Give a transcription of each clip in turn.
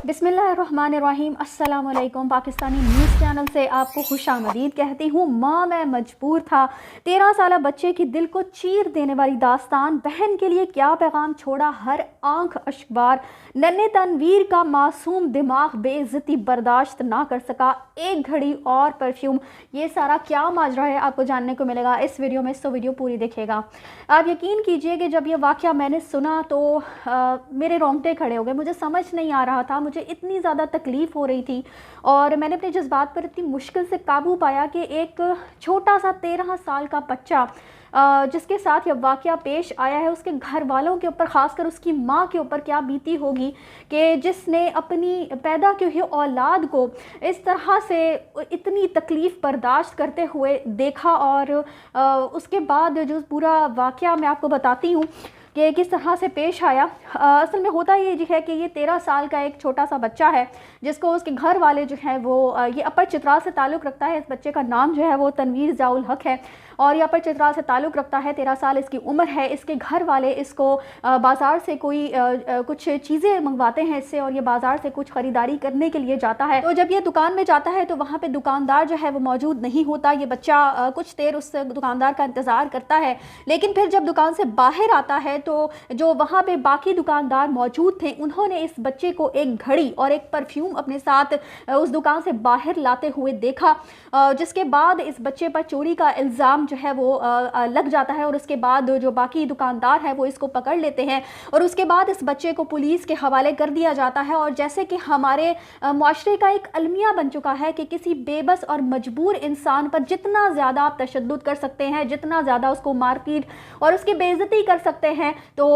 बिस्मिल्लाहिर्रहमानिर्रहीम। अस्सलाम वालेकुम। पाकिस्तानी न्यूज़ चैनल से आपको खुशामदीद कहती हूँ। माँ मैं मजबूर था, 13 साला बच्चे की दिल को चीर देने वाली दास्तान, बहन के लिए क्या पैगाम छोड़ा, हर आंख अश्कबार। नन्हे तनवीर का मासूम दिमाग बेइज्जती बर्दाश्त ना कर सका, एक घड़ी और परफ्यूम। ये सारा क्या माजरा है आपको जानने को मिलेगा इस वीडियो में, तो वीडियो पूरी देखिएगा। आप यकीन कीजिए कि जब ये वाक़या मैंने सुना तो मेरे रोंगटे खड़े हो गए। मुझे समझ नहीं आ रहा था, मुझे इतनी ज़्यादा तकलीफ़ हो रही थी और मैंने अपने जज्बात पर इतनी मुश्किल से काबू पाया कि एक छोटा सा 13 साल का बच्चा जिसके साथ यह वाक़या पेश आया है, उसके घर वालों के ऊपर, ख़ासकर उसकी माँ के ऊपर क्या बीती होगी कि जिसने अपनी पैदा की हुई औलाद को इस तरह से इतनी तकलीफ़ बर्दाश्त करते हुए देखा। और उसके बाद जो पूरा वाक़या मैं आपको बताती हूँ कि किस तरह से पेश आया। असल में होता ये है कि ये 13 साल का एक छोटा सा बच्चा है जिसको उसके घर वाले जो है वो ये अपर चित्राल से ताल्लुक़ रखता है। इस बच्चे का नाम जो है वो तनवीर ज़ियाउल हक है और ये अपर चित्राल से ताल्लुक़ रखता है। 13 साल इसकी उम्र है। इसके घर वाले इसको बाज़ार से कोई कुछ चीज़ें मंगवाते हैं इससे, और ये बाज़ार से कुछ ख़रीदारी करने के लिए जाता है। तो जब ये दुकान में जाता है तो वहाँ पे दुकानदार जो है वो मौजूद नहीं होता। ये बच्चा कुछ देर उस दुकानदार का इंतज़ार करता है, लेकिन फिर जब दुकान से बाहर आता है तो जो वहाँ पे बाकी दुकानदार मौजूद थे उन्होंने इस बच्चे को एक घड़ी और एक परफ्यूम अपने साथ उस दुकान से बाहर लाते हुए देखा, जिसके बाद इस बच्चे पर चोरी का इल्ज़ाम जो है वो लग जाता है। और उसके बाद जो बाकी दुकानदार हैं वो इसको पकड़ लेते हैं और उसके बाद इस बच्चे को पुलिस के हवाले कर दिया जाता है। और जैसे कि हमारे माशरे का एक अलमिया बन चुका है कि किसी बेबस और मजबूर इंसान पर जितना ज़्यादा आप तशद्दुद कर सकते हैं, जितना ज़्यादा उसको मारपीट और उसकी बेइज्जती कर सकते हैं तो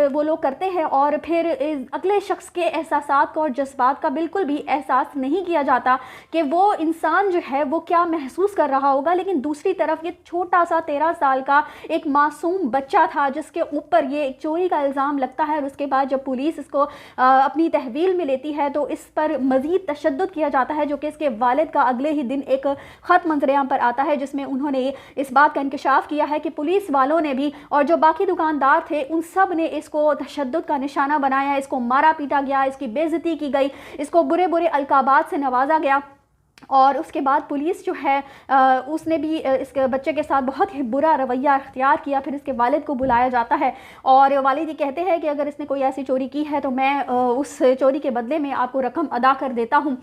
वो लोग करते हैं। और फिर अगले शख्स के एहसासात को और जज्बात का बिल्कुल भी एहसास नहीं किया जाता कि वो इंसान जो है वो क्या महसूस कर रहा होगा। लेकिन दूसरी तरफ ये छोटा सा 13 साल का एक मासूम बच्चा था जिसके ऊपर ये एक चोरी का इल्ज़ाम लगता है। और उसके बाद जब पुलिस इसको अपनी तहवील में लेती है तो इस पर मज़ीद तशद्दुद किया जाता है, जो कि इसके वालिद का अगले ही दिन एक ख़त मंज़र-ए-आम पर आता है जिसमें उन्होंने इस बात का इंकशाफ किया है कि पुलिस वालों ने भी और जो बाकी दुकानदार थे उन सब ने इसको तशद्दुद का निशाना बनाया। इसको मारा पीटा गया, इसकी बेइज्जती की गई, इसको बुरे बुरे अलकाबात से नवाजा गया। और उसके बाद पुलिस जो है उसने भी इसके बच्चे के साथ बहुत ही बुरा रवैया अख्तियार किया। फिर इसके वालिद को बुलाया जाता है और वालिद ये कहते हैं कि अगर इसने कोई ऐसी चोरी की है तो मैं उस चोरी के बदले में आपको रकम अदा कर देता हूँ।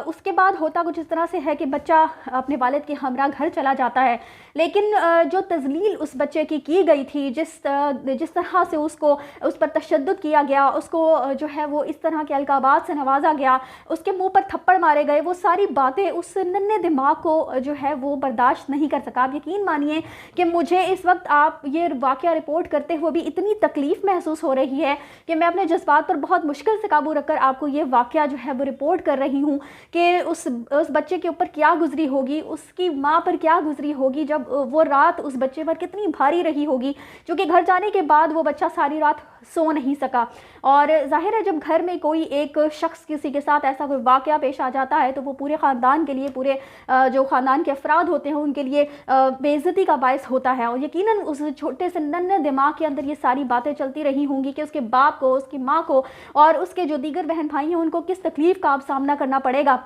उसके बाद होता कुछ इस तरह से है कि बच्चा अपने वालिद के हमरा घर चला जाता है, लेकिन जो तज़लील उस बच्चे की गई थी, जिस तरह से उसको उस पर तशद्दुद किया गया, उसको जो है वो इस तरह के अलकाबात से नवाजा गया, उसके मुँह पर थप्पड़ मारे गए, वो सारी बातें उस नन्हे दिमाग को जो है वो बर्दाश्त नहीं कर सका। आप यकीन मानिए कि मुझे इस वक्त आप ये वाक़या रिपोर्ट करते हुए भी इतनी तकलीफ़ महसूस हो रही है कि मैं अपने जज्बात पर बहुत मुश्किल से काबू रखकर आपको ये वाक़या जो है वो रिपोर्ट कर रही हूँ कि उस बच्चे के ऊपर क्या गुजरी होगी, उसकी माँ पर क्या गुजरी होगी, जब वो रात उस बच्चे पर कितनी भारी रही होगी, क्योंकि घर जाने के बाद वो बच्चा सारी रात सो नहीं सका। और ज़ाहिर है जब घर में कोई एक शख्स किसी के साथ ऐसा कोई वाक़या पेश आ जाता है तो वो पूरे ख़ानदान के लिए, पूरे जो ख़ानदान के अफराद होते हैं उनके लिए बेइज्जती का बायस होता है। और यकीनन उस छोटे से नन्हे दिमाग के अंदर ये सारी बातें चलती रही होंगी कि उसके बाप को, उसकी माँ को और उसके जो दीगर बहन भाई हैं उनको किस तकलीफ़ का अब सामना करना पड़ेगा।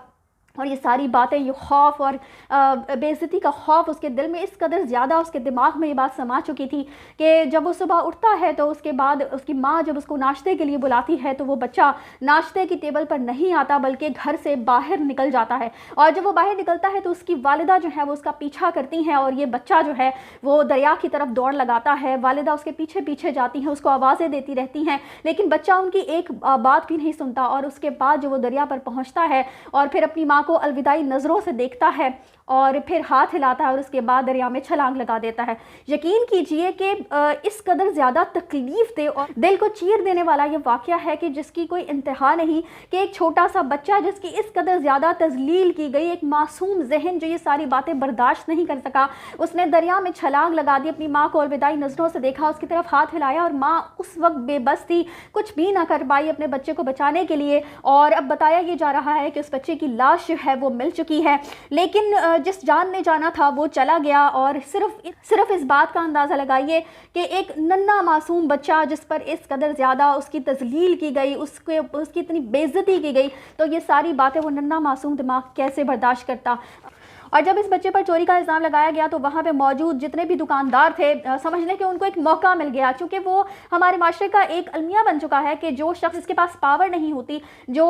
और ये सारी बातें, ये खौफ और बेइज्जती का खौफ उसके दिल में इस कदर ज़्यादा, उसके दिमाग में ये बात समा चुकी थी कि जब वो सुबह उठता है तो उसके बाद उसकी माँ जब उसको नाश्ते के लिए बुलाती है तो वो बच्चा नाश्ते की टेबल पर नहीं आता बल्कि घर से बाहर निकल जाता है। और जब वो बाहर निकलता है तो उसकी वालिदा जो है वो उसका पीछा करती हैं और ये बच्चा जो है वो दरिया की तरफ दौड़ लगाता है। वालिदा उसके पीछे पीछे जाती हैं, उसको आवाज़ें देती रहती हैं, लेकिन बच्चा उनकी एक बात भी नहीं सुनता। और उसके बाद जब वो दरिया पर पहुँचता है और फिर अपनी माँ को अलविदाई नज़रों से देखता है और फिर हाथ हिलाता है और उसके बाद दरिया में छलांग लगा देता है। यकीन कीजिए कि इस कदर ज़्यादा तकलीफ़ दे और दिल को चीर देने वाला ये वाक़या है कि जिसकी कोई इंतहा नहीं, कि एक छोटा सा बच्चा जिसकी इस कदर ज़्यादा तज़लील की गई, एक मासूम जहन जो ये सारी बातें बर्दाश्त नहीं कर सका, उसने दरिया में छलांग लगा दी, अपनी माँ को अलविदाई नज़रों से देखा, उसकी तरफ हाथ हिलाया और माँ उस वक्त बेबस थी, कुछ भी ना कर पाई अपने बच्चे को बचाने के लिए। और अब बताया ये जा रहा है कि उस बच्चे की लाश जो है वो मिल चुकी है। लेकिन जिस जान ने जाना था वो चला गया। और सिर्फ इस बात का अंदाज़ा लगाइए कि एक नन्हा मासूम बच्चा जिस पर इस कदर ज़्यादा उसकी तज़लील की गई, उसकी इतनी बेइज्जती की गई, तो ये सारी बातें वो नन्हा मासूम दिमाग कैसे बर्दाश्त करता। और जब इस बच्चे पर चोरी का इल्ज़ाम लगाया गया तो वहाँ पे मौजूद जितने भी दुकानदार थे, समझने कि उनको एक मौका मिल गया, क्योंकि वो हमारे माशरे का एक अलमिया बन चुका है कि जो शख्स जिसके पास पावर नहीं होती, जो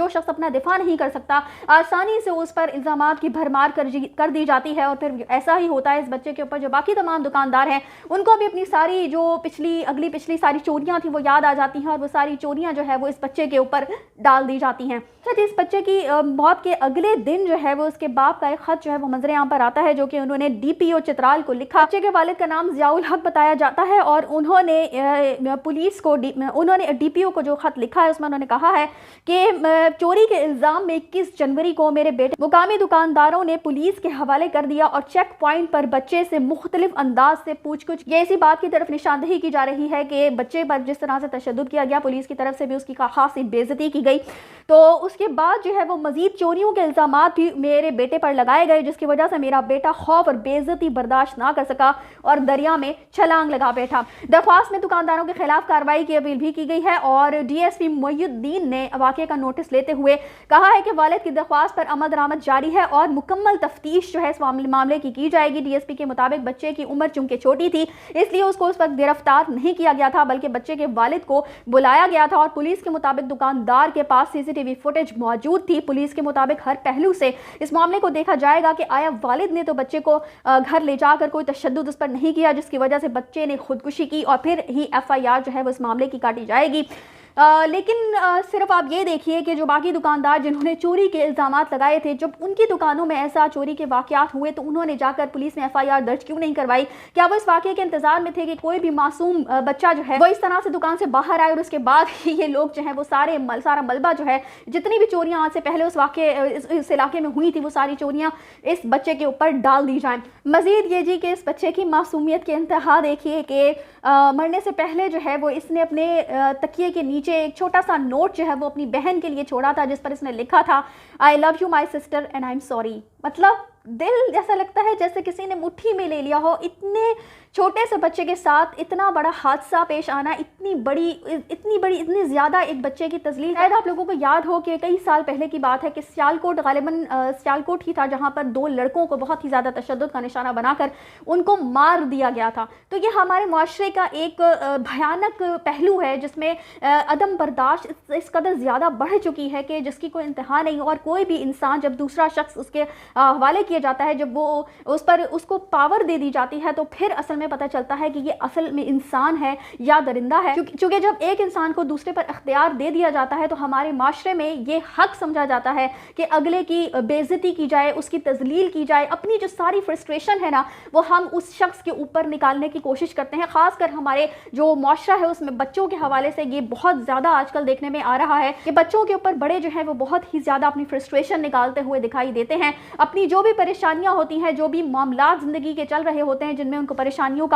शख्स अपना दिफा नहीं कर सकता, आसानी से उस पर इल्ज़ामात की भरमार कर दी जाती है। और फिर ऐसा ही होता है इस बच्चे के ऊपर। जो बाकी तमाम दुकानदार हैं उनको भी अपनी सारी जो पिछली सारी चोरियाँ थी वो याद आ जाती हैं, और वो सारी चोरियाँ जो है वो इस बच्चे के ऊपर डाल दी जाती हैं। इस बच्चे की मौत के अगले दिन जो है वो उसके बाप का एक खत जो है वो मंजर आम पर आता है, जो कि उन्होंने डीपीओ चित्राल को लिखा। बच्चे के वालिद का नाम ज़ियाउल हक बताया जाता है, और उन्होंने पुलिस को उन्होंने डीपीओ को जो खत लिखा है उसमें उन्होंने कहा है कि चोरी के इल्ज़ाम में 21 जनवरी को मेरे बेटे मुकामी दुकानदारों ने पुलिस के हवाले कर दिया, और चेक पॉइंट पर बच्चे से मुख्तलिफ अंदाज से पूछ-कुछ। ये इसी बात की तरफ निशानदही की जा रही है कि बच्चे पर जिस तरह से तशद्दुद किया गया, पुलिस की तरफ से भी उसकी खासी बेइज्जती की गई। तो उसके बाद जो है वो मजीद चोरियों के इल्ज़ामात भी मेरे बेटे पर लगाए गए, जिसकी वजह से मेरा बेटा खौफ और बेइज्जती बर्दाश्त ना कर सका और दरिया में छलांग लगा बैठा। दरख्वास्त में दुकानदारों के खिलाफ कार्रवाई की अपील भी की गई है, और डीएसपी मोइनुद्दीन ने वाक़े का नोटिस लेते हुए कहा है कि वालिद की दरख्वास्त पर अमल दरामद जारी है और मुकम्मल तफ्तीश जो है इस मामले की जाएगी। डीएसपी के मुताबिक बच्चे की उम्र चूंकि छोटी थी, इसलिए उसको उस वक्त गिरफ्तार नहीं किया गया था, बल्कि बच्चे के वालिद को बुलाया गया था। और पुलिस के मुताबिक दुकानदार के पास सीसीटीवी फुटेज मौजूद थी। पुलिस के मुताबिक हर पहलू से इस मामले को देखा जाएगा कि आया वालिद ने तो बच्चे को घर ले जाकर कोई तशद्दुद उस पर नहीं किया, जिसकी वजह से बच्चे ने खुदकुशी की, और फिर ही एफआईआर जो है वो इस मामले की काटी जाएगी। लेकिन सिर्फ आप ये देखिए कि जो बाकी दुकानदार जिन्होंने चोरी के इल्ज़ामात लगाए थे, जब उनकी दुकानों में ऐसा चोरी के वाक़यात हुए तो उन्होंने जाकर पुलिस में एफआईआर दर्ज क्यों नहीं करवाई? क्या वो इस वाक़े के इंतज़ार में थे कि कोई भी मासूम बच्चा जो है वो इस तरह से दुकान से बाहर आए, और उसके बाद ही ये लोग जो है वो सारा मलबा जो है, जितनी भी चोरियाँ आज से पहले इस इलाके में हुई थी, वो सारी चोरियाँ इस बच्चे के ऊपर डाल दी जाएँ। मज़ीद ये जी कि इस बच्चे की मासूमियत के इंतहा देखिए कि मरने से पहले जो है वो इसने अपने तकिए के नीचे एक छोटा सा नोट जो है वो अपनी बहन के लिए छोड़ा था, जिस पर इसने लिखा था I love you my sister and I am sorry. मतलब दिल जैसा लगता है जैसे किसी ने मुट्ठी में ले लिया हो। इतने छोटे से बच्चे के साथ इतना बड़ा हादसा पेश आना, इतनी ज़्यादा एक बच्चे की तज़लील। शायद आप लोगों को याद हो कि कई साल पहले की बात है कि सियालकोट, गालिबन सियालकोट ही था, जहाँ पर 2 लड़कों को बहुत ही ज़्यादा तशद्दुद का निशाना बनाकर उनको मार दिया गया था। तो ये हमारे माशरे का एक भयानक पहलू है, जिसमें अदम बर्दाश्त इस कदर ज़्यादा बढ़ चुकी है कि जिसकी कोई इंतहा नहीं। और कोई भी इंसान, जब दूसरा शख्स उसके हवाले किया जाता है, जब वो उसको पावर दे दी जाती है, तो फिर असल में पता चलता है कि ये असल में इंसान है या दरिंदा है। क्योंकि जब एक इंसान को दूसरे पर इख्तियार दे दिया जाता है तो हमारे माशरे में ये हक समझा जाता है कि अगले की बेइज्जती की जाए, उसकी तजलील की जाए। अपनी जो सारी फ्रस्ट्रेशन है ना, वो हम उस शख्स के ऊपर निकालने की कोशिश करते हैं। खासकर हमारे जो माशरा है उसमें बच्चों के हवाले से ये बहुत ज़्यादा आजकल देखने में आ रहा है कि बच्चों के ऊपर बड़े जो है वो बहुत ही ज़्यादा अपनी फ्रस्ट्रेशन निकालते हुए दिखाई देते हैं। अपनी जो भी परेशानियां होती हैं, जो भी मामलात ज़िंदगी के चल रहे होते हैं, जिनमें उनको परेशानियों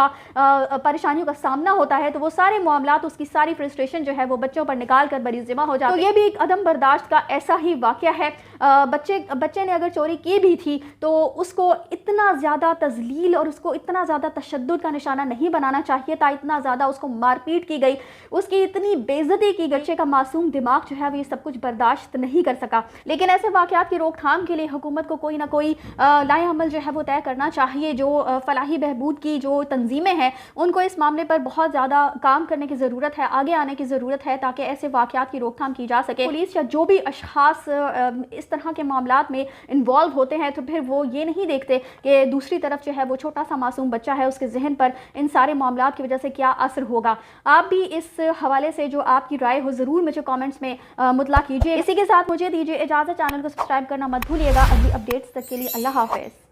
का सामना होता है, तो वो सारे मामलात, उसकी सारी फ्रस्ट्रेशन जो है वो बच्चों पर निकाल कर बरीज़िमा हो जाती है। तो ये भी एक अदम बर्दाश्त का ऐसा ही वाक़या है। बच्चे ने अगर चोरी की भी थी तो उसको इतना ज़्यादा तज़लील और उसको इतना ज़्यादा तशद्दुद का निशाना नहीं बनाना चाहिए था। इतना ज़्यादा उसको मारपीट की गई, उसकी इतनी बेइज्जती की, बच्चे का मासूम दिमाग जो है वो ये सब कुछ बर्दाश्त नहीं कर सका। लेकिन ऐसे वाक़यात की रोकथाम के लिए हुकूमत को कोई ना कोई लाए अमल जो है वो तय करना चाहिए। जो फलाही बहबूद की जो तंजीमें हैं, उनको इस मामले पर बहुत ज़्यादा काम करने की ज़रूरत है, आगे आने की ज़रूरत है, ताकि ऐसे वाक़यात की रोकथाम की जा सके। पुलिस या जो भी अशख़ास इस तरह के मामलात में इन्वॉल्व होते हैं, तो फिर वो ये नहीं देखते कि दूसरी तरफ जो है वो छोटा सा मासूम बच्चा है, उसके जहन पर इन सारे मामलात की वजह से क्या असर होगा। आप भी इस हवाले से जो आपकी राय हो ज़रूर मुझे कमेंट्स में मुतला कीजिए। इसी के साथ मुझे दीजिए इजाज़त। चैनल को सब्सक्राइब करना मत भूलिएगा। अगली अपडेट्स तक के लिए अल्लाह हाफ़िज़।